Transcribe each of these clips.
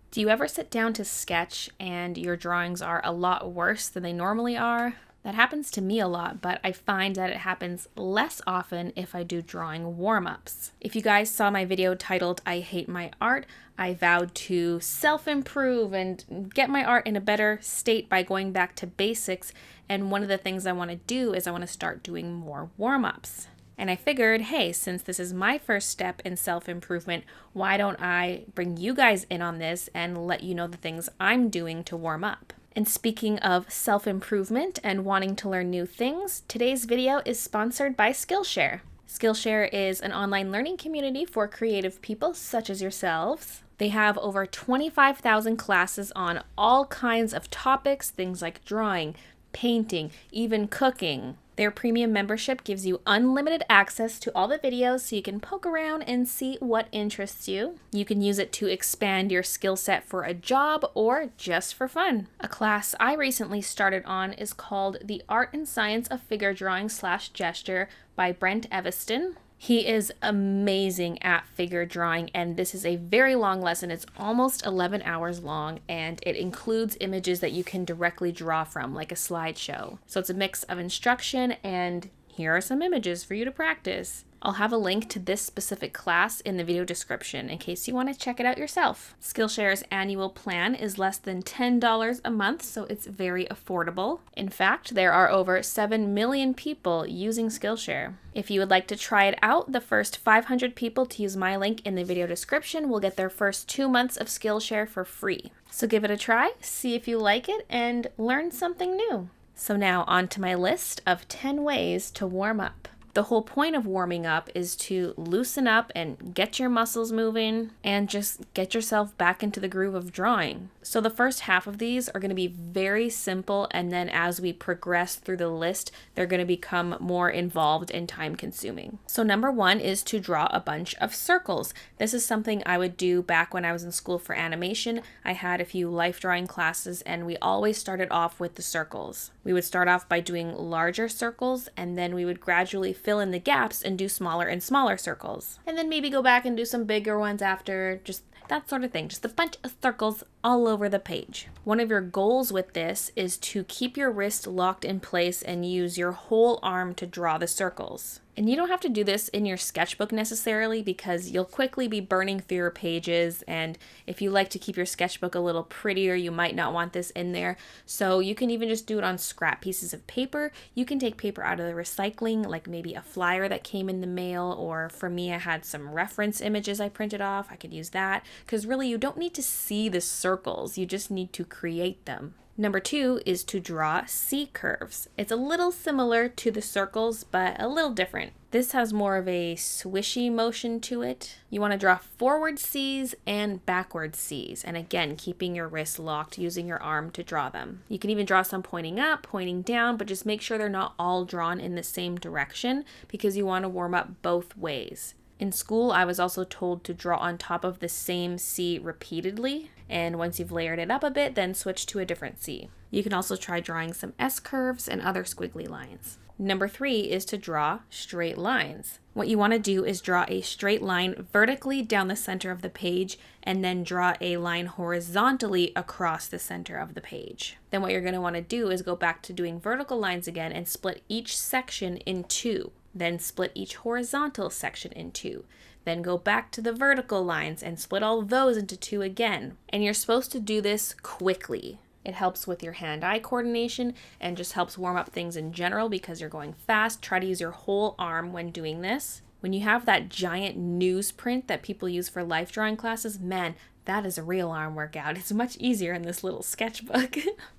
Do you ever sit down to sketch and your drawings are a lot worse than they normally are? That happens to me a lot, but I find that it happens less often if I do drawing warm-ups. If you guys saw my video titled I Hate My Art, I vowed to self-improve and get my art in a better state by going back to basics, and one of the things I want to do is I want to start doing more warm-ups. And I figured, hey, since this is my first step in self-improvement, why don't I bring you guys in on this and let you know the things I'm doing to warm up? And speaking of self-improvement and wanting to learn new things, today's video is sponsored by Skillshare. Skillshare is an online learning community for creative people such as yourselves. They have over 25,000 classes on all kinds of topics, things like drawing, painting, even cooking. Their premium membership gives you unlimited access to all the videos so you can poke around and see what interests you. You can use it to expand your skill set for a job or just for fun. A class I recently started on is called The Art and Science of Figure Drawing / Gesture by Brent Eviston. He is amazing at figure drawing, and this is a very long lesson. It's almost 11 hours long, and it includes images that you can directly draw from, like a slideshow. So it's a mix of instruction, and here are some images for you to practice. I'll have a link to this specific class in the video description in case you want to check it out yourself. Skillshare's annual plan is less than $10 a month, so it's very affordable. In fact, there are over 7 million people using Skillshare. If you would like to try it out, the first 500 people to use my link in the video description will get their first 2 months of Skillshare for free. So give it a try, see if you like it, and learn something new. So now on to my list of 10 ways to warm up. The whole point of warming up is to loosen up and get your muscles moving and just get yourself back into the groove of drawing. So the first half of these are going to be very simple, and then as we progress through the list, they're going to become more involved and time consuming. So number 1 is to draw a bunch of circles. This is something I would do back when I was in school for animation. I had a few life drawing classes, and we always started off with the circles. We would start off by doing larger circles, and then we would gradually fill in the gaps and do smaller and smaller circles. And then maybe go back and do some bigger ones after, just that sort of thing. Just a bunch of circles all over the page. One of your goals with this is to keep your wrist locked in place and use your whole arm to draw the circles. And you don't have to do this in your sketchbook necessarily, because you'll quickly be burning through your pages, and if you like to keep your sketchbook a little prettier, you might not want this in there. So you can even just do it on scrap pieces of paper. You can take paper out of the recycling, like maybe a flyer that came in the mail, or for me, I had some reference images I printed off. I could use that, because really you don't need to see the circles, you just need to create them. Number 2 is to draw C curves. It's a little similar to the circles, but a little different. This has more of a swishy motion to it. You want to draw forward C's and backward C's, and again, keeping your wrist locked, using your arm to draw them. You can even draw some pointing up, pointing down, but just make sure they're not all drawn in the same direction, because you want to warm up both ways. In school, I was also told to draw on top of the same C repeatedly, and once you've layered it up a bit, then switch to a different C. You can also try drawing some S curves and other squiggly lines. Number 3 is to draw straight lines. What you want to do is draw a straight line vertically down the center of the page, and then draw a line horizontally across the center of the page. Then what you're going to want to do is go back to doing vertical lines again and split each section in 2. Then split each horizontal section in 2. Then go back to the vertical lines and split all those into 2 again. And you're supposed to do this quickly. It helps with your hand-eye coordination and just helps warm up things in general because you're going fast. Try to use your whole arm when doing this. When you have that giant newsprint that people use for life drawing classes, man, that is a real arm workout. It's much easier in this little sketchbook.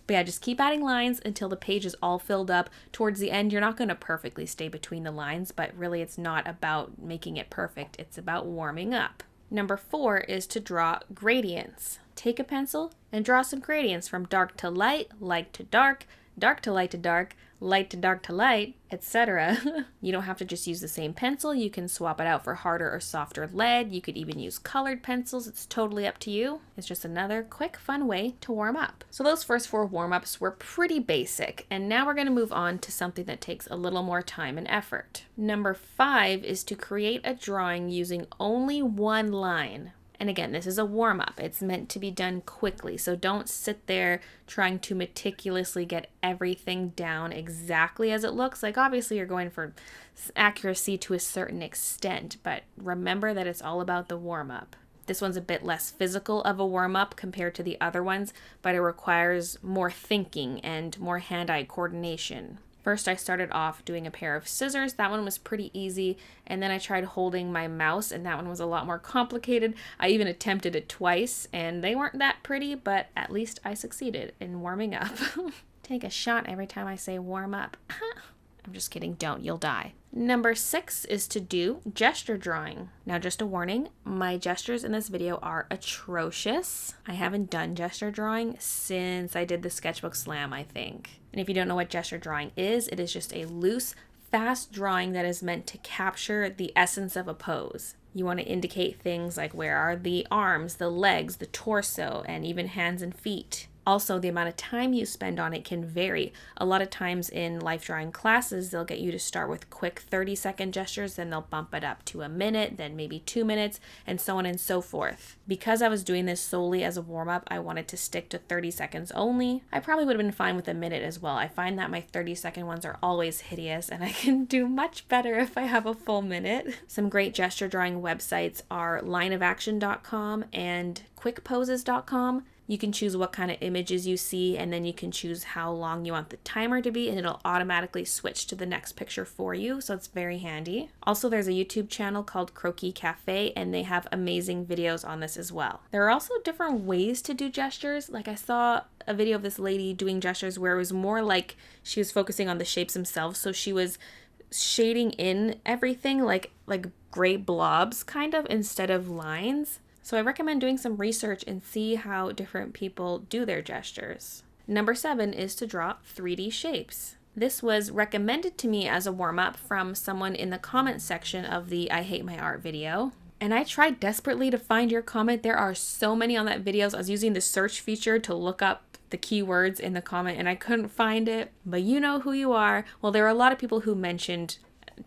But yeah, just keep adding lines until the page is all filled up. Towards the end, you're not going to perfectly stay between the lines, but really it's not about making it perfect. It's about warming up. Number 4 is to draw gradients. Take a pencil and draw some gradients from dark to light to dark, dark to light to dark, light to dark to light, etc. You don't have to just use the same pencil. You can swap it out for harder or softer lead. You could even use colored pencils. It's totally up to you. It's just another quick, fun way to warm up. So those first 4 warm-ups were pretty basic, and now we're going to move on to something that takes a little more time and effort. Number 5 is to create a drawing using only one line. And again, this is a warm-up. It's meant to be done quickly, so don't sit there trying to meticulously get everything down exactly as it looks. Like, obviously you're going for accuracy to a certain extent, but remember that it's all about the warm-up. This one's a bit less physical of a warm-up compared to the other ones, but it requires more thinking and more hand-eye coordination. First, I started off doing a pair of scissors. That one was pretty easy. And then I tried holding my mouse, and that one was a lot more complicated. I even attempted it twice, and they weren't that pretty, but at least I succeeded in warming up. Take a shot every time I say warm up. I'm just kidding. Don't. You'll die. Number 6 is to do gesture drawing. Now, just a warning, my gestures in this video are atrocious. I haven't done gesture drawing since I did the sketchbook slam, I think. And if you don't know what gesture drawing is, it is just a loose, fast drawing that is meant to capture the essence of a pose. You want to indicate things like where are the arms, the legs, the torso, and even hands and feet. Also, the amount of time you spend on it can vary. A lot of times in life drawing classes, they'll get you to start with quick 30-second gestures, then they'll bump it up to a minute, then maybe 2 minutes, and so on and so forth. Because I was doing this solely as a warm-up, I wanted to stick to 30 seconds only. I probably would have been fine with a minute as well. I find that my 30-second ones are always hideous, and I can do much better if I have a full minute. Some great gesture drawing websites are lineofaction.com and quickposes.com. You can choose what kind of images you see, and then you can choose how long you want the timer to be, and it'll automatically switch to the next picture for you, so it's very handy. Also, there's a YouTube channel called Croquis Cafe, and they have amazing videos on this as well. There are also different ways to do gestures. Like, I saw a video of this lady doing gestures where it was more like she was focusing on the shapes themselves, so she was shading in everything like gray blobs kind of instead of lines. So I recommend doing some research and see how different people do their gestures. Number 7 is to draw 3D shapes. This was recommended to me as a warm-up from someone in the comment section of the I Hate My Art video. And I tried desperately to find your comment. There are so many on that video. So I was using the search feature to look up the keywords in the comment and I couldn't find it. But you know who you are. Well, there are a lot of people who mentioned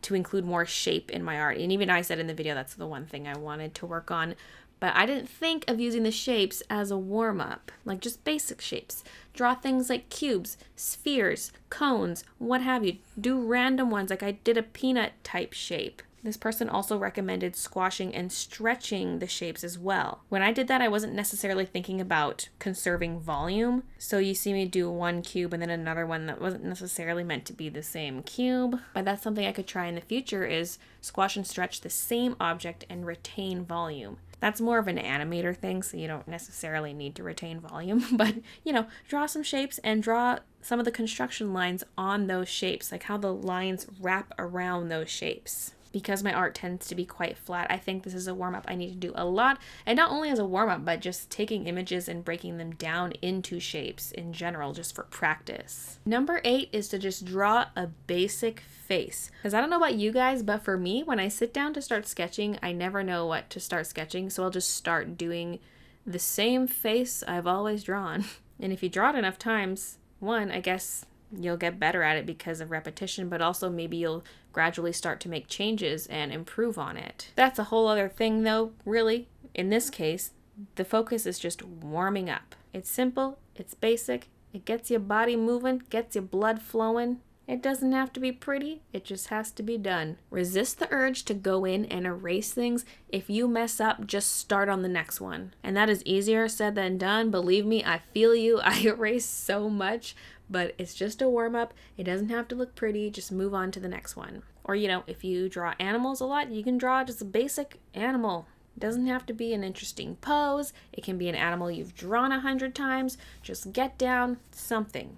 to include more shape in my art. And even I said in the video that's the one thing I wanted to work on. But I didn't think of using the shapes as a warm-up, like just basic shapes. Draw things like cubes, spheres, cones, what have you. Do random ones, like I did a peanut type shape. This person also recommended squashing and stretching the shapes as well. When I did that, I wasn't necessarily thinking about conserving volume. So you see me do one cube and then another one that wasn't necessarily meant to be the same cube. But that's something I could try in the future is squash and stretch the same object and retain volume. That's more of an animator thing, so you don't necessarily need to retain volume. But, draw some shapes and draw some of the construction lines on those shapes, like how the lines wrap around those shapes. Because my art tends to be quite flat, I think this is a warm-up I need to do a lot. And not only as a warm-up, but just taking images and breaking them down into shapes in general, just for practice. Number 8 is to just draw a basic face. Because I don't know about you guys, but for me, when I sit down to start sketching, I never know what to start sketching. So I'll just start doing the same face I've always drawn. And if you draw it enough times, one, I guess you'll get better at it because of repetition, but also maybe you'll gradually start to make changes and improve on it. That's a whole other thing though, really. In this case, the focus is just warming up. It's simple, it's basic, it gets your body moving, gets your blood flowing. It doesn't have to be pretty, it just has to be done. Resist the urge to go in and erase things. If you mess up, just start on the next one. And that is easier said than done. Believe me, I feel you. I erase so much. But it's just a warm-up. It doesn't have to look pretty. Just move on to the next one. Or, if you draw animals a lot, you can draw just a basic animal. It doesn't have to be an interesting pose. It can be an animal you've drawn 100 times. Just get down something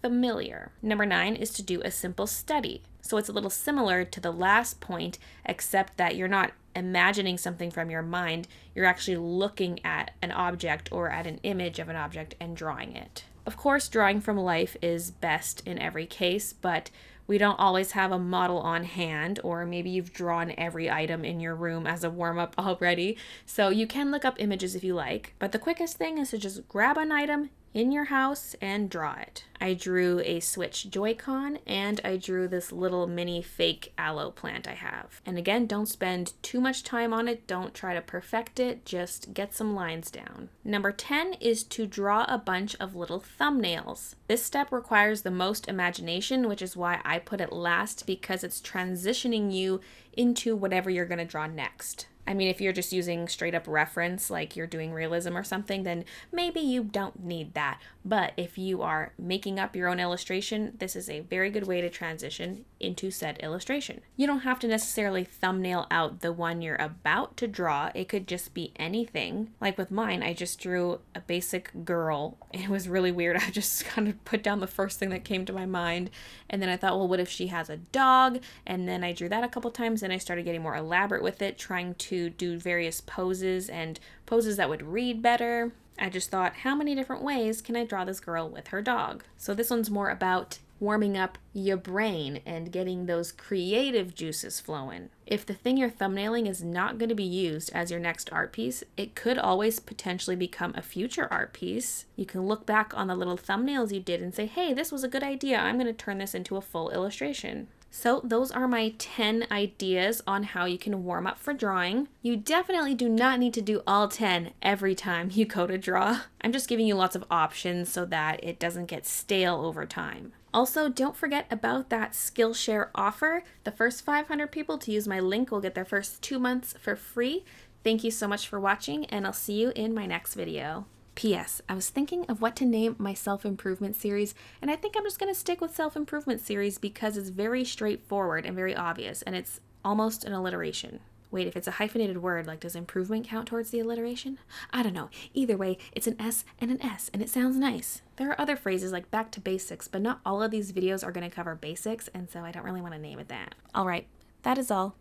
familiar. Number 9 is to do a simple study. So it's a little similar to the last point, except that you're not imagining something from your mind. You're actually looking at an object or at an image of an object and drawing it. Of course, drawing from life is best in every case, but we don't always have a model on hand, or maybe you've drawn every item in your room as a warm-up already. So you can look up images if you like, but the quickest thing is to just grab an item, in your house and draw it. I drew a Switch Joy-Con and I drew this little mini fake aloe plant I have. And again, don't spend too much time on it. Don't try to perfect it. Just get some lines down. Number 10 is to draw a bunch of little thumbnails. This step requires the most imagination, which is why I put it last, because it's transitioning you into whatever you're going to draw next. I mean, if you're just using straight up reference, like you're doing realism or something, then maybe you don't need that. But if you are making up your own illustration, this is a very good way to transition into said illustration. You don't have to necessarily thumbnail out the one you're about to draw. It could just be anything. Like with mine, I just drew a basic girl. It was really weird. I just kind of put down the first thing that came to my mind. And then I thought, well, what if she has a dog? And then I drew that a couple times and I started getting more elaborate with it, trying to do various poses and poses that would read better. I just thought, how many different ways can I draw this girl with her dog? So this one's more about warming up your brain and getting those creative juices flowing. If the thing you're thumbnailing is not going to be used as your next art piece, it could always potentially become a future art piece. You can look back on the little thumbnails you did and say, hey, this was a good idea. I'm going to turn this into a full illustration. So those are my 10 ideas on how you can warm up for drawing. You definitely do not need to do all 10 every time you go to draw. I'm just giving you lots of options so that it doesn't get stale over time. Also, don't forget about that Skillshare offer. The first 500 people to use my link will get their first 2 months for free. Thank you so much for watching, and I'll see you in my next video. P.S. I was thinking of what to name my self-improvement series, and I think I'm just going to stick with self-improvement series because it's very straightforward and very obvious, and it's almost an alliteration. Wait, if it's a hyphenated word, like does improvement count towards the alliteration? I don't know. Either way, it's an S, and it sounds nice. There are other phrases like back to basics, but not all of these videos are going to cover basics, and so I don't really want to name it that. All right, that is all.